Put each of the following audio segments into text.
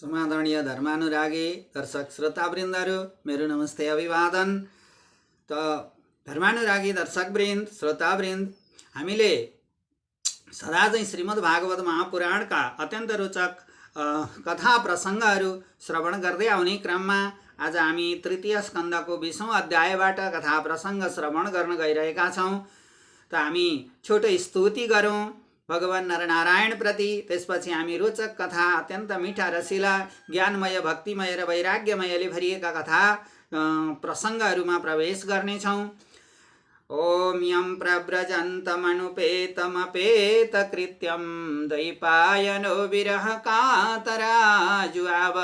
समादरणीय धर्मानुरागी दर्शक श्रोतावृन्दहरू मेरो नमस्ते अभिवादन। त धर्मानुरागी दर्शकवृन्द श्रोतावृन्द, हामीले सदा चाहिँ श्रीमद् भागवत महापुराणका अत्यन्त रोचक कथा प्रसङ्गहरू श्रवण गर्दै आउने क्रममा आज हामी तृतीय स्कन्धको 20औं अध्यायबाट कथा प्रसङ्ग श्रवण गर्न गइरहेका छौँ। त हामी छोटो स्तुति गरौँ भगवान नरनारायण प्रति। त्यसपछि हामी रोचक कथा, अत्यन्त मिठा रसिला, ज्ञानमय, भक्तिमय र वैराग्यमयले भरिएका कथा प्रसङ्गहरूमा प्रवेश गर्नेछौँ। ओम यं प्रव्रजन्तमनुपेतमपेतकृत्यं द्वैपायनो विरह कातराजुआव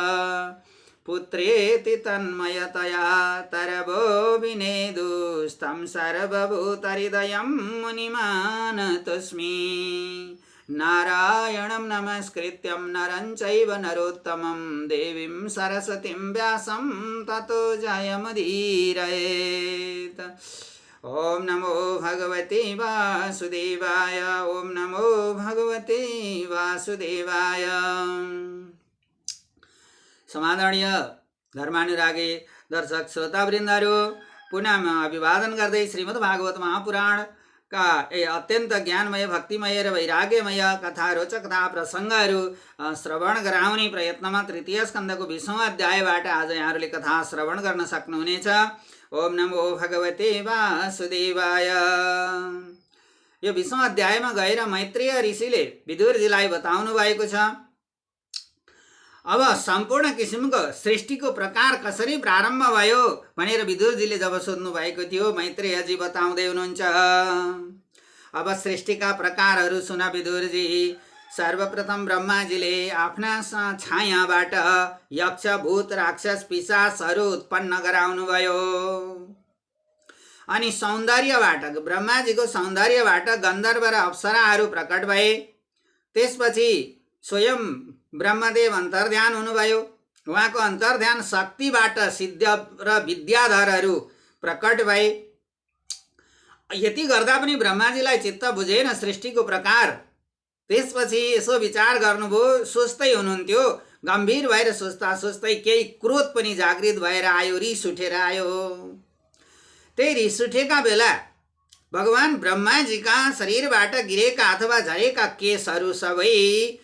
पुत्रेति तन्मयतया तरवो विनेदुस्तं सर्वभूतहृदयं मुनिमानतोऽस्मि। नारायणं नमस्कृत्यं नरं चैव नरोत्तमं देवीं सरस्वतीं व्यासं ततो जयमुदीरयेत्। ओम नमो भगवते वासुदेवाय। ओम नमो भगवते वासुदेवाय। समादरणीय धर्मानुरागी दर्शक श्रोतावृन्दहरू, पुनः म अभिवादन गर्दै श्रीमद् भागवत महापुराणका अत्यन्त ज्ञानमय, भक्तिमय र वैराग्यमय कथा, रोचक कथा प्रसङ्गहरू श्रवण गराउने प्रयत्नमा तृतीय स्कन्धको 20औं अध्यायबाट आज यहाँहरूले कथा श्रवण गर्न सक्नुहुनेछ। ओम नमो भगवते वासुदेवाय। यो 20औं अध्यायमा गएर मैत्रेय ऋषिले विदुरजीलाई बताउनु भएको छ, अब सम्पूर्ण किसिमको सृष्टिको प्रकार कसरी प्रारम्भ भयो भनेर विदुरजीले जब सोध्नु भएको थियो, मैत्रेयजी बताउँदै हुनुहुन्छ। अब सृष्टिका प्रकारहरू सुन विदुरजी। सर्वप्रथम ब्रह्माजीले आफ्ना छायाबाट यक्ष, भूत, राक्षस, पिशाचहरू उत्पन्न गराउनुभयो। अनि सौन्दर्यबाट, ब्रह्माजीको सौन्दर्यबाट गन्धर्व र अप्सराहरू प्रकट भए। त्यसपछि स्वयं ब्रह्मदेव अन्तर्ध्यान हुनुभयो। उहाँको अन्तर्ध्यान शक्तिबाट सिद्ध र विद्याधरहरू प्रकट भए। यति गर्दा पनि ब्रह्माजीलाई चित्त बुझेन सृष्टिको प्रकार। त्यसपछि यसो विचार गर्नुभयो, सोच्दै हुनुहुन्थ्यो, गम्भीर भएर सोच्दा सोच्दै केही क्रोध पनि जागृत भएर आयो, रिस उठेर आयो। त्यही रिस उठेका बेला भगवान ब्रह्माजीका शरीरबाट गिरेका अथवा झरेका केशहरू सबै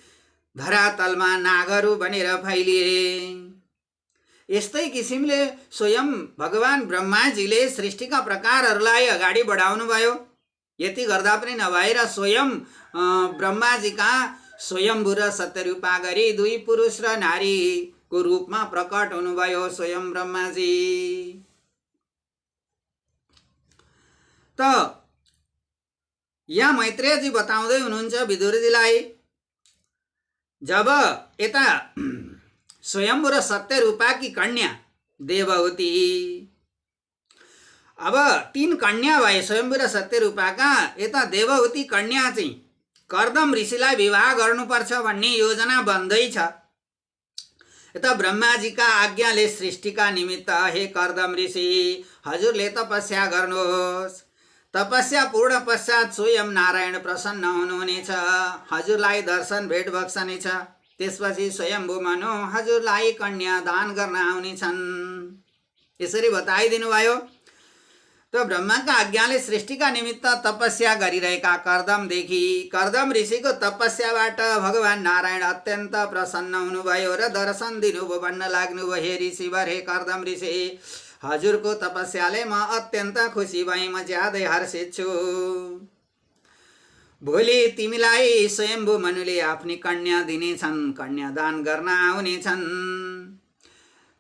धरातलमा नागहरू बनेर फैलिए। यस्तै किसिमले स्वयं भगवान ब्रह्माजीले सृष्टिका प्रकारहरूलाई अगाडि बढाउनु भयो। यति गर्दा पनि नभएर स्वयं ब्रह्माजीका स्वयम्भू र सत्यरूपा गरी दुई पुरुष र नारीको रूपमा प्रकट हुनुभयो स्वयं ब्रह्माजी। त यहाँ मैत्रेयजी बताउँदै हुनुहुन्छ विदुरजीलाई, जब यता स्वयम्भू र सत्यरूपाकी कन्या देवहूति, अब 3 कन्या भए स्वयम्भू र सत्यरूपाका। यता देवहूति कन्या चाहिँ कर्दम ऋषिलाई विवाह गर्नुपर्छ भन्ने योजना बन्दैछ। यता ब्रह्माजीका आज्ञाले सृष्टिका निमित्त, हे कर्दम ऋषि, हजुरले तपस्या गर्नुहोस्। तपस्या पूर्ण पश्चात स्वयं नारायण प्रसन्न हुनुहुनेछ, हजुरलाई दर्शन भेट बक्सनेछ। त्यसपछि स्वयम्भू मनु हजुरलाई कन्या दान गर्न आउनेछन्। यसरी बताइदिनु भयो। त ब्रह्माका आज्ञाले सृष्टिका निमित्त तपस्या गरिरहेका कर्दम ऋषिको तपस्याबाट भगवान नारायण अत्यन्त प्रसन्न हुनुभयो र दर्शन दिनुभयो। भन्न लाग्नुभयो, हे ऋषिवर, हे कर्दम ऋषि, हजुरको तपस्याले म अत्यन्त खुसी भएँ, म ज्यादै हर्षित छु। भोलि तिमीलाई स्वयम्भू मनुले आफ्नी कन्या दिनेछन्, कन्या दान गर्न आउनेछन्।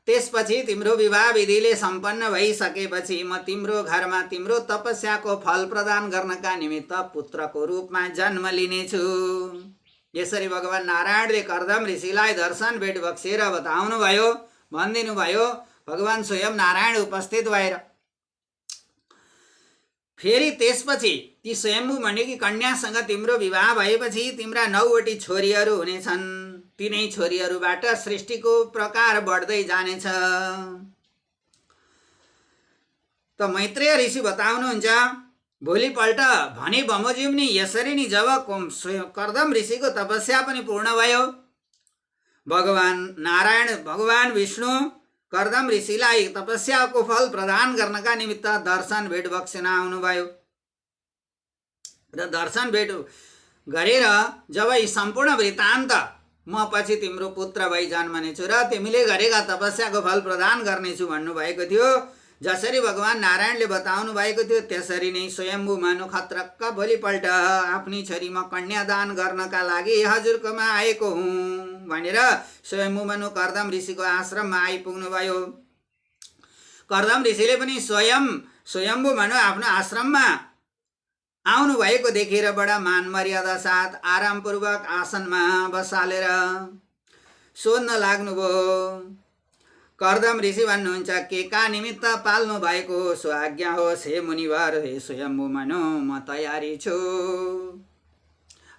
त्यसपछि तिम्रो विवाह विधिले सम्पन्न भइसकेपछि म तिम्रो घरमा तिम्रो तपस्याको फल प्रदान गर्नका निमित्त पुत्रको रूपमा जन्म लिनेछु। यसरी भगवान नारायणले कर्दम ऋषिलाई दर्शन भेट बक्सेर बताउनु भयो, भनिदिनु भयो। भगवान स्वयं नारायण उपस्थित भएर फेरि त्यसपछि ती स्वयम्भू मनुकी कन्यासँग तिम्रो विवाह भएपछि तिम्रा 9वटी छोरीहरू हुनेछन्। तिनै छोरीहरूबाट सृष्टिको प्रकार बढ्दै जानेछ। त मैत्रेय ऋषि बताउनुहुन्छ, भोलिपल्ट भने बमोजिम नि यसरी नि जब कर्दम ऋषिको तपस्या पनि पूर्ण भयो, भगवान नारायण भगवान विष्णु कर्दम ऋषिलाई तपस्याको फल प्रदान गर्नका निमित्त दर्शन भेट बक्सिन आउनुभयो र दर्शन भेट गरेर जब यी सम्पूर्ण वृत्तान्त म पछि तिम्रो पुत्र भई जन्मनेछु र तिमीले गरेका तपस्याको फल प्रदान गर्नेछु भन्नुभएको थियो। जसरी भगवान नारायणले बताउनु भएको थियो त्यसरी नै स्वयम्भू मनु खत्रक्क भोलिपल्ट आफ्नी छोरी म कन्यादान गर्नका लागि हजुरकोमा आएको हुँ भनेर स्वयम्भू मनु कर्दम ऋषिको आश्रममा आइपुग्नुभयो। कर्दम ऋषिले पनि स्वयम्भू मनु आफ्नो आश्रममा आउनु भएको देखेर बडा मान मर्यादा साथ आरामपूर्वक आसनमा बसालेर सोध्न लाग्नुभयो। कर्दम ऋषि भन्नुहुन्छ के का निमित्त पाल्नु भएको सो आज्ञा होस् हे मुनिवर हे स्वयम्भू मनु म तयारी छु।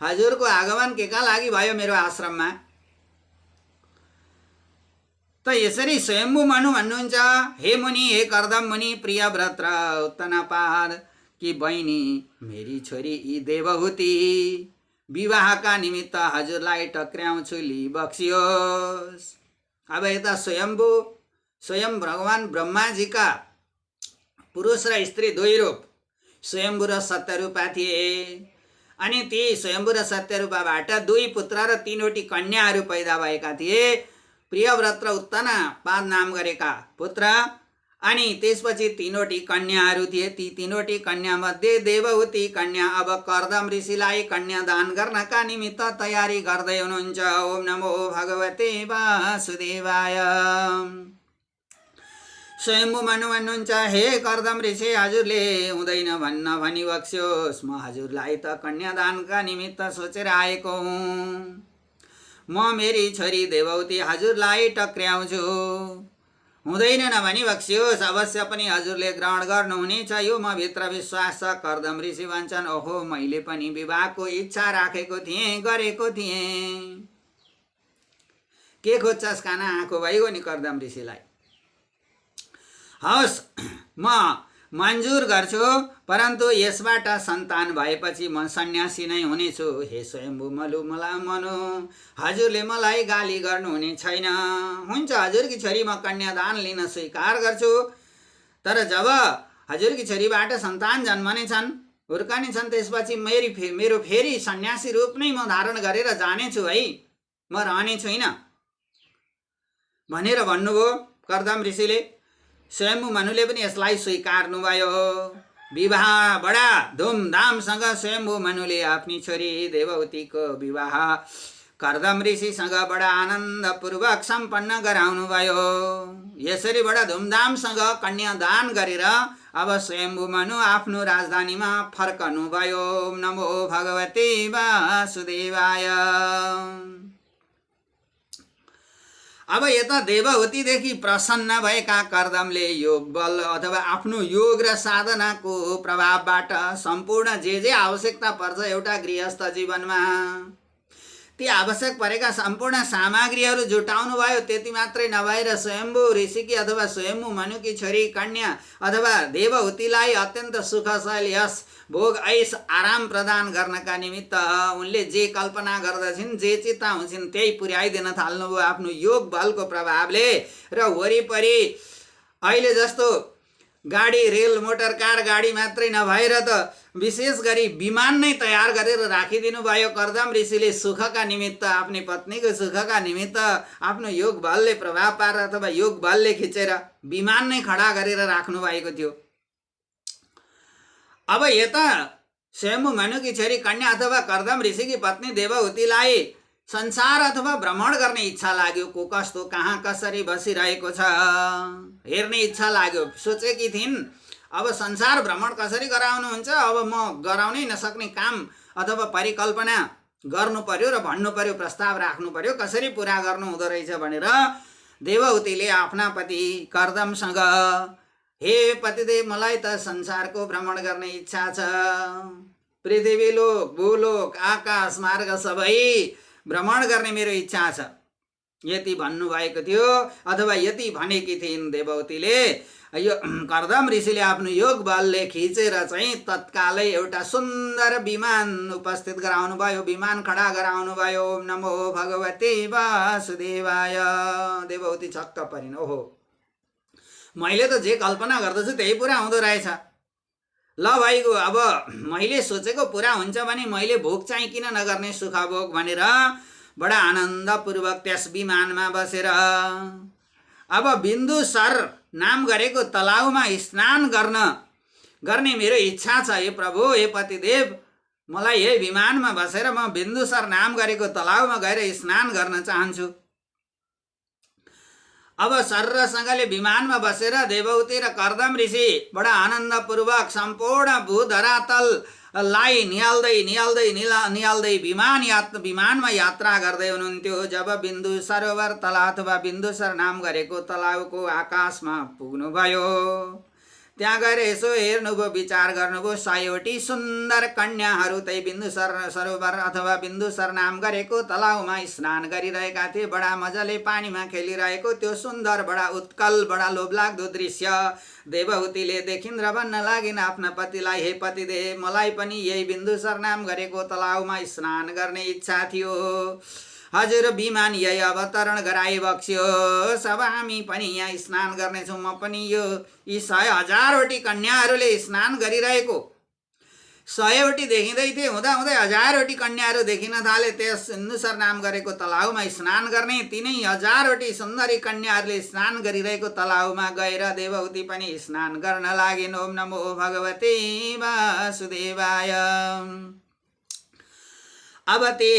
हजुरको आगमन के का लागि भयो मेरो आश्रममा? त यसरी स्वयम्भू मनु भन्नुहुन्छ हे मुनि हे कर्दम मुनि प्रिय व्रत र उत्तनपाद कि बहिनी मेरी छोरी यी देवहूति विवाहका निमित्त हजुरलाई टक्र्याउँछु लि बक्सियोस्। अब यता स्वयं भगवान ब्रह्माजीका पुरुष र स्त्री दुई रूप स्वयम्भू र सत्यरूपा थिए अनि ती स्वयम्भू र सत्यरूपाबाट दुई पुत्र र तीनवटी कन्याहरू पैदा भएका थिए। प्रियव्रत र उत्तनपाद नाम गरेका पुत्र अनि त्यसपछि तीनवटी कन्याहरू थिए। ती तीनवटी कन्या मध्ये देवहूति कन्या अब कर्दम ऋषिलाई कन्यादान गर्नका निमित्त तयारी गर्दै हुनुहुन्छ। ओम नमो भगवते वासुदेवाय। स्वयम्भू मनु भन्नुहुन्छ हे कर्दम ऋषि हजुरले हुँदैन भन्न भनी बक्स्योस्। म हजुरलाई त कन्यादानका निमित्त सोचेर आएको हुँ। म मेरी छोरी देवहूति हजुरलाई टक्र्याउँछु। हुँदैन नभनी बक्सियोस्। अवश्य पनि हजुरले ग्रहण गर्नुहुनेछ यो म भित्र विश्वास छ। कर्दम ऋषि भन्छन् ओहो मैले पनि विवाहको इच्छा राखेको थिएँ गरेको थिएँ। के खोज्छस् काना आँखो भइगयो नि कर्दम ऋषिलाई। हवस् म मन्जुर गर्छु परन्तु यसबाट सन्तान भएपछि म सन्यासी नै हुनेछु। हे स्वयम्भू मनु हजुरले मलाई गाली गर्नुहुने छैन। हुन्छ हजुरकी छोरी म कन्यादान लिन स्वीकार गर्छु। तर जब हजुरकी छोरीबाट सन्तान जन्मनेछन् हुर्कनेछन् त्यसपछि मेरो फेरि सन्यासी रूप नै म धारण गरेर जानेछु है, म रहने छुइनँ भनेर भन्नुभयो कर्दम ऋषिले। स्वयम्भू मनुले पनि यसलाई स्वीकार्नुभयो। विवाह बडा धुमधामसँग स्वयम्भू मनुले आफ्नी छोरी देवहूतिको विवाह कर्दम ऋषिसँग बडा आनन्दपूर्वक सम्पन्न गराउनुभयो। यसरी बडा धुमधामसँग कन्यादान गरेर अब स्वयम्भू मनु आफ्नो राजधानीमा फर्कनुभयो। ओम नमो भगवते वासुदेवाय। अब यता देवहूतिदेखि प्रसन्न भएका कर्दमले योग बल अथवा आफ्नो योग र साधनाको प्रभावबाट सम्पूर्ण जे आवश्यकता पर्छ एउटा गृहस्थ जीवनमा ती आवश्यक परेका सम्पूर्ण सामग्रीहरू जुटाउनु भयो। त्यति मात्रै नभएर स्वयम्भू ऋषिकी अथवा स्वयम्भू मनुकी छोरी कन्या अथवा देवहूतिलाई अत्यन्त सुखशल यस भोग ऐस आराम प्रदान गर्नका निमित्त उनले जे कल्पना गर्दछिन् जे चिताउँछिन् त्यही पुर्याइदिन थाल्नुभयो आफ्नो योग बलको प्रभावले। र वरिपरि अहिले जस्तो गाडी रेल मोटर कार गाडी मात्रै नभएर त विशेष गरी विमान नै तयार गरेर राखिदिनु भयो। कर्दम ऋषिले सुखका निमित्त आफ्नी पत्नीको सुखका निमित्त आफ्नो योग बलले प्रभाव पारेर अथवा योग बलले खिचेर विमान नै खडा गरेर राख्नु भएको थियो। अब यता स्वयम्भू मनुकी छोरी कन्या अथवा कर्दम ऋषिकी पत्नी देवहूतिलाई संसार अथवा भ्रमण गर्ने इच्छा लाग्यो। को कस्तो कहाँ कसरी बसिरहेको छ हेर्ने इच्छा लाग्यो। सोचेकी थिइन् अब संसार भ्रमण कसरी गराउनुहुन्छ, अब म गराउनै नसक्ने काम अथवा परिकल्पना गर्नु पर्यो र भन्नु पर्यो, प्रस्ताव राख्नु पर्यो, कसरी पुरा गर्नु हुँदो रहेछ भनेर देवहूतिले आफ्ना पति कर्दमसँग हे पतिदेव मलाई त संसारको भ्रमण गर्ने इच्छा छ। पृथ्वी लोक भूलोक आकाश मार्ग सबै भ्रमण गर्ने मेरो इच्छा छ। यति भन्नुभएको थियो अथवा यति भनेकी थिइन् देवहूतिले। यो कर्दम ऋषिले आफ्नो योग बलले खिचेर चाहिँ तत्कालै एउटा सुन्दर विमान उपस्थित गराउनु भयो, विमान खडा गराउनु भयो। ओम नमो भगवते वासुदेवाय। देवहूति छक्क परिन्, ओहो मैले त जे कल्पना गर्दछु त्यही पुरा हुँदो रहेछ। ल भाइको, अब मैले सोचेको पुरा हुन्छ भने मैले भोग चाहिँ किन नगर्ने, सुख भोग भनेर बडा आनन्दपूर्वक त्यस विमानमा बसेर अब बिन्दुसर नाम गरेको तलाउमा स्नान गर्ने मेरो इच्छा छ। हे प्रभु, हे पतिदेव, मलाई यही विमानमा बसेर म बिन्दुसर नाम गरेको तलाउमा गएर स्नान गर्न चाहन्छु। अब सर्रसँगले विमानमा बसेर देवहूति र कर्दम ऋषि बडा आनन्दपूर्वक सम्पूर्ण भूधरातललाई निहाल्दै विमानमा यात्रा गर्दै हुनुहुन्थ्यो। जब बिन्दु सरोवर तला अथवा बिन्दुसर नाम गरेको तलाउको आकाशमा पुग्नुभयो, त्यहाँ गएर यसो हेर्नुभयो, विचार गर्नुभयो। 100वटी सुन्दर कन्याहरू त्यही बिन्दुसर सरोवर अथवा बिन्दुसर नाम गरेको तलाउमा स्नान गरिरहेका थिए। बडा मजाले पानीमा खेलिरहेको त्यो सुन्दर, बडा उत्कल, बडा लोभलाग्दो दृश्य देवहूतिले देखिन् र भन्न लागिन् आफ्ना पतिलाई, हे पतिदेव, मलाई पनि यही बिन्दुसर नाम गरेको तलाउमा स्नान गर्ने इच्छा थियो। हजुर, विमान यही अवतरण गराइ बक्स्योस्। अब हामी पनि यहाँ स्नान गर्नेछौँ। म पनि यी 100,000वटी कन्याहरूले स्नान गरिरहेको 100वटी देखिँदै थिए, हुँदा हुँदै 1000वटी कन्याहरू देखिन थाले। त्यस बिन्दुसर नाम गरेको तलाउमा स्नान गर्ने तिनै 1000वटी सुन्दरी कन्याहरूले स्नान गरिरहेको तलाउमा गएर देवहूति पनि स्नान गर्न लागिन्। ओम नमो भगवते वासुदेवाय। अब ते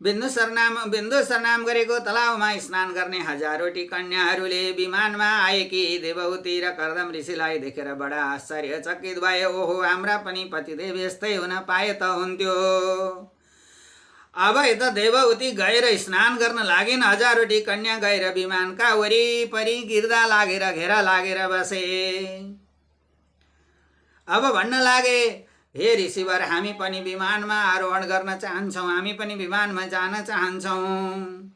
बिन्दुसर नाम गरेको तलाउमा स्नान गर्ने 1000वटी कन्याहरूले विमानमा आएकी देवहूति र कर्दम ऋषिलाई देखेर बडा आश्चर्यचकित भए। ओहो, हाम्रा पनि पतिदेव यस्तै हुन पाए त हुन्थ्यो। अब यता देवहूति गएर स्नान गर्न लागिन्। 1000वटी कन्या गएर विमानका वरिपरि गिर्दा लागेर घेरा लागेर बसे। अब भन्न लागे, हे ऋषिवर, हामी पनि विमानमा आरोहण गर्न चाहन्छौँ, हामी पनि विमानमा जान चाहन्छौँ।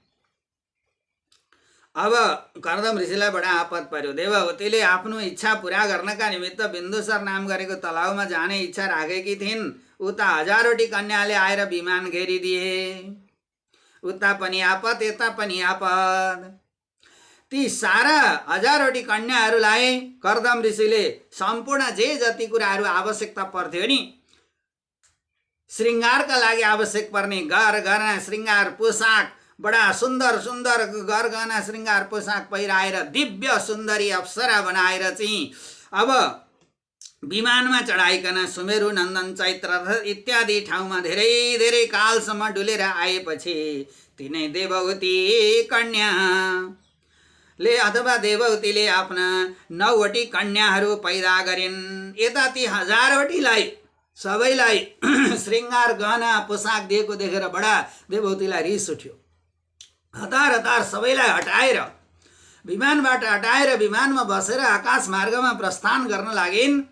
अब कर्दम ऋषिलाई बडा आपत पर्यो। देवहूतिले आफ्नो इच्छा पुरा गर्नका निमित्त बिन्दुसर नाम गरेको तलाउमा जाने इच्छा राखेकी थिइन्। उता 1000वटी कन्याले आएर विमान घेरिदिए। उता पनि आपत, यता पनि आपत। ती सारा 1000वटी कन्याहरूलाई कर्दम ऋषिले सम्पूर्ण जे जति कुराहरू आवश्यकता पर्थ्यो नि, श्रृङ्गारका लागि आवश्यक पर्ने गहना श्रृङ्गार पोसाक, बडा सुन्दर सुन्दर गरगहना श्रृङ्गार पोसाक पहिराएर दिव्य सुन्दरी अप्सरा बनाएर चाहिँ अब विमानमा चढाइकन सुमेरु नन्दन चैत्र इत्यादि ठाउँमा धेरै धेरै कालसम्म डुलेर आएपछि तिनै देवहूति कन्या अथवा देवहूतिले आफ्ना 9वटी कन्याहरू पैदा गरिन्। यता ती 1000वटीलाई सबैलाई श्रृङ्गार गहना पोसाक दिएको देखेर बडा देवहूतिलाई रिस उठ्यो। हतार हतार सबैलाई हटाएर विमानबाट हटाएर विमानमा बसेर आकाश मार्गमा प्रस्थान गर्न लागिन्।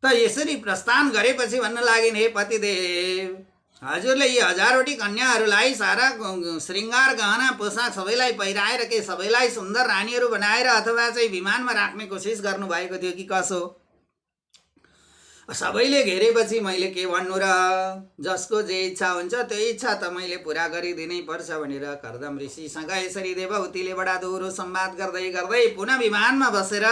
त यसरी प्रस्थान गरेपछि भन्न लागिन्, हे पतिदेव, हजुरले यी 1000वटी कन्याहरूलाई सारा श्रृङ्गार गहना पोसाक सबैलाई पहिराएर के सबैलाई सुन्दर रानीहरू बनाएर अथवा चाहिँ विमानमा राख्ने कोसिस गर्नुभएको थियो कि कसो? सबैले घेरेपछि मैले के भन्नु र? जसको जे इच्छा हुन्छ त्यो इच्छा त मैले पुरा गरिदिनै पर्छ भनेर कर्दम ऋषिसँग यसरी देवहूतिले बडा दोहोरो संवाद गर्दै गर्दै पुनः विमानमा बसेर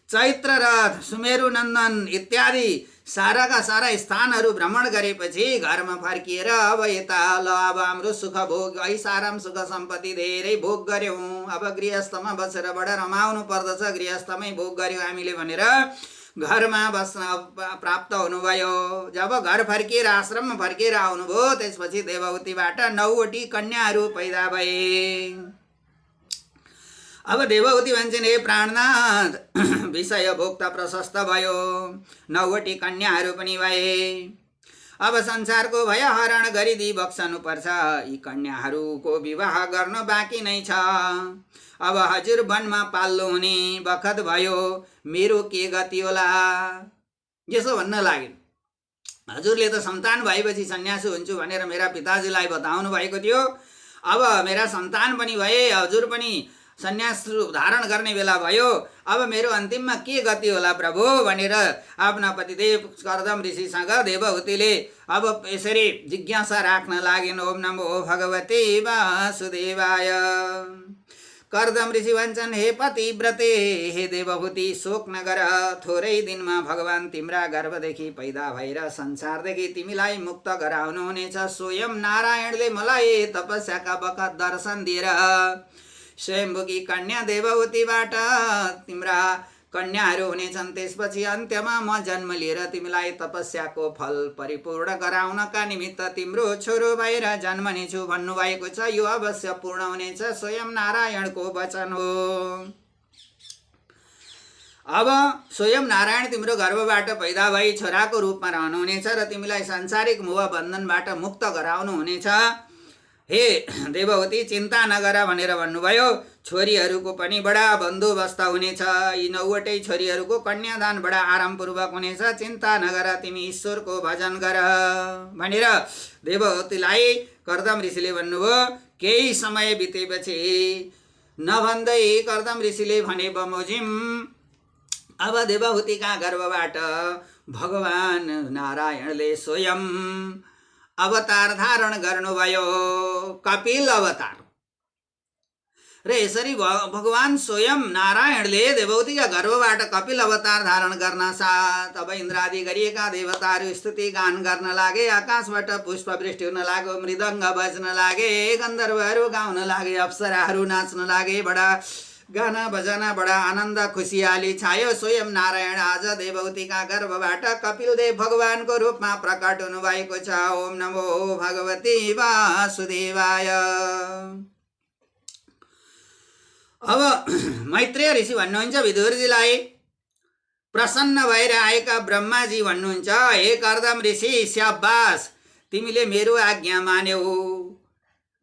चैत्र रथ, सुमेरु नन्दन इत्यादि साराका सारा स्थानहरू भ्रमण गरेपछि घरमा फर्किएर अब यता ल अब हाम्रो सुख भोग ऐसाराम सुख सम्पत्ति धेरै भोग गर्यौँ, अब गृहस्थमा बसेर बडा रमाउनु पर्दछ, गृहस्थमै भोग गर्यौँ हामीले भनेर घरमा बस्न प्राप्त हुनुभयो। जब घर फर्किएर आश्रममा फर्किएर आउनुभयो त्यसपछि देवहूतिबाट 9वटी कन्याहरू पैदा भए। अब देवहूति भन्छन्, हे प्राणनाथ, विषय भोग त प्रशस्त भयो, 9वटी कन्याहरू पनि भए। अब संसारको भय हरण गरिदिई बक्सनुपर्छ, यी कन्याहरूको विवाह गर्न बाँकी नै छ। अब हजुर वनमा पाल्लो हुने बखत भयो, मेरो के गति होला? यसो भन्न लागिन्। हजुरले त सन्तान भएपछि सन्यासी हुन्छु भनेर मेरा पिताजीलाई बताउनु भएको थियो। अब मेरा सन्तान पनि भए, हजुर पनि सन्यास धारण गर्ने बेला भयो, अब मेरो अन्तिममा के गति होला प्रभु भनेर आफ्ना पतिदेव कर्दम ऋषिसँग देवहूतिले अब यसरी जिज्ञासा राख्न लागिन्। ओम नमो भगवते वासुदेवाय। कर्दम ऋषि भन्छन्, हे पतिव्रते, हे देवहूति, शोक नगर, थोरै दिनमा भगवान तिम्रा गर्भदेखि पैदा भएर संसारदेखि तिमीलाई मुक्त गराउनुहुनेछ। स्वयं नारायणले मलाई तपस्याका बखत दर्शन दिएर स्वयम्भुकी कन्या देवहूतिबाट तिम्रा कन्याहरू हुनेछन्। त्यसपछि अन्त्यमा म जन्म लिएर तिमीलाई तपस्याको फल परिपूर्ण गराउनका निमित्त तिम्रो छोरो भएर जन्मनेछु भन्नुभएको छ। यो अवश्य पूर्ण हुनेछ, स्वयं नारायणको वचन हो। अब स्वयं नारायण तिम्रो गर्भबाट पैदा भई छोराको रूपमा रहनुहुनेछ र तिमीलाई सांसारिक मोह बन्धनबाट मुक्त गराउनुहुनेछ। हे देवहूति, चिन्ता नगर भनेर भन्नुभयो। छोरीहरूको पनि बडा बन्दोबस्त हुनेछ। यी 9वटै छोरीहरूको कन्यादान बडा आरामपूर्वक हुनेछ। चिन्ता नगर, तिमी ईश्वरको भजन गर भनेर देवहूतिलाई कर्दम ऋषिले भन्नुभयो। केही समय बितेपछि नभन्दै कर्दम ऋषिले भने, बमोजिम, अब देवहूतिका गर्भबाट भगवान नारायणले स्वयं अवतार धारण गर्नुभयो, कपिल अवतार। र यसरी भगवान स्वयं नारायणले देवहूतिका गर्भबाट कपिल अवतार धारण गर्न साथ अब इन्द्रादि गरिएका देवताहरू स्तुति गान गर्न लागे। आकाशबाट पुष्प वृष्टि हुन लाग्यो, मृदङ्ग बज्न लागे, गन्धर्वहरू गाउन लागे, अप्सराहरू नाच्न लागे। बडा गाना बजाना, बडा आनन्द खुसियाली छायो। स्वयं नारायण आज देवहूतिका गर्भबाट कपिलदेव भगवानको रूपमा प्रकट हुनुभएको छ। ओम नमो भगवते वासुदेवाय। अब मैत्रेय ऋषि भन्नुहुन्छ विदुरजीलाई, प्रसन्न भएर आएका ब्रह्माजी भन्नुहुन्छ, हे कर्दम ऋषि, स्याबास, तिमीले मेरो आज्ञा मान्यौ,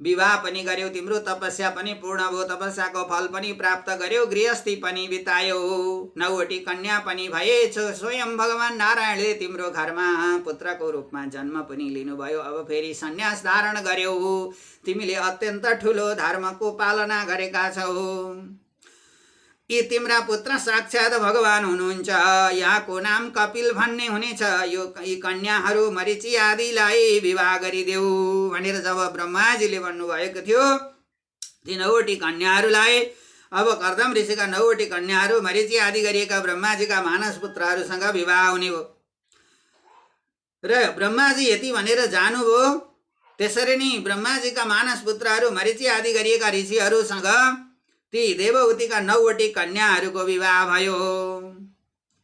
विवाह पनि गर्यौ, तिम्रो तपस्या पनि पूर्ण भयो, तपस्याको फल पनि प्राप्त गर्यौ, गृहस्थी पनि बितायौ, 9वटी कन्या पनि भएछ। स्वयं भगवान नारायणले तिम्रो घरमा पुत्रको रूपमा जन्म पनि लिनुभयो। अब फेरि सन्यास धारण गर्यौ, तिमीले अत्यन्त ठुलो धर्मको पालना गरेका छौ। यी तिम्रा पुत्र साक्षात भगवान हुनुहुन्छ। यहाँको नाम कपिल भन्ने हुनेछ। यी कन्याहरू मरिची आदिलाई विवाह गरिदेऊ भनेर जब ब्रह्माजीले भन्नुभएको थियो, ती 9वटी कन्याहरूलाई अब कर्दम ऋषिका 9वटी कन्याहरू मरिची आदि गरिएका ब्रह्माजीका मानस पुत्रहरूसँग विवाह हुने हो। र ब्रह्माजी यति भनेर जानुभयो। त्यसरी नै ब्रह्माजीका मानस पुत्रहरू मरिची आदि गरिएका ऋषिहरूसँग ती देवहूतिका 9वटी कन्याहरूको विवाह भयो।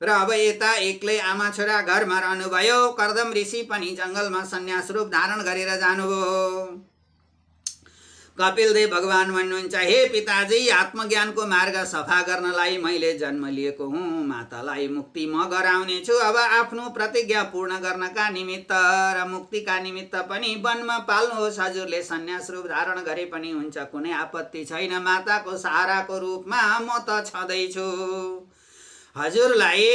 र अब यता एक्लै आमा छोरा घरमा रहनुभयो। कर्दम ऋषि पनि जङ्गलमा सन्यास रूप धारण गरेर जानुभयो। कपिलदेव भगवान भन्नुहुन्छ, हे पिताजी, आत्मज्ञानको मार्ग सफा गर्नलाई मैले जन्म लिएको हुँ। मातालाई मुक्ति म गराउने छु। अब आफ्नो प्रतिज्ञा पूर्ण गर्नका निमित्त र मुक्तिका निमित्त पनि वनमा पाल्नुहोस्। हजुरले सन्यास रूप धारण गरे पनि हुन्छ, कुनै आपत्ति छैन। माताको सहाराको रूपमा म त छँदैछु। हजुरलाई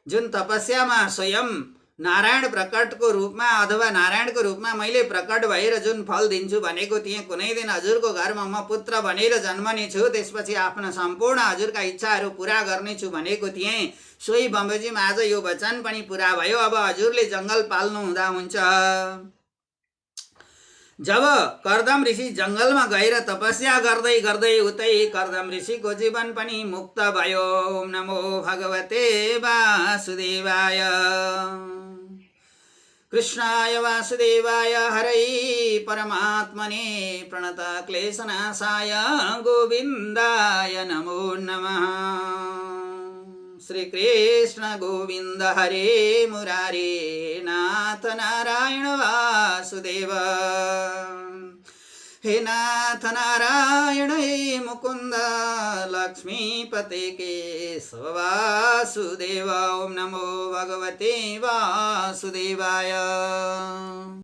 जुन तपस्यामा स्वयं नारायण प्रकटको रूपमा अथवा नारायणको रूपमा मैले प्रकट भएर जुन फल दिन्छु भनेको थिएँ, कुनै दिन हजुरको घरमा म पुत्र बनेर जन्मने छु, त्यसपछि आफ्नो सम्पूर्ण हजुरका इच्छाहरू पुरा गर्नेछु भनेको थिएँ। सोही बमोजिम आज यो वचन पनि पुरा भयो। अब हजुरले जङ्गल पाल्नु हुँदा हुन्छ। जब कर्दम ऋषि जङ्गलमा गएर तपस्या गर्दै गर्दै उतै कर्दम ऋषिको जीवन पनि मुक्त भयो। ओम नमो भगवते वासुदेवाय। कृष्णाय वासुदेवाय हरै परमात्मने प्रणत क्लेशनाशाय गोविन्दाय नमो नमः। श्री कृष्ण गोविन्द हरे मुरारे नाथ नारायण वासुदेव। हे नाथ नारायण हे मुकुंद लक्ष्मीपते केशव वासुदेव। ओम नमो भगवते वासुदेवाय।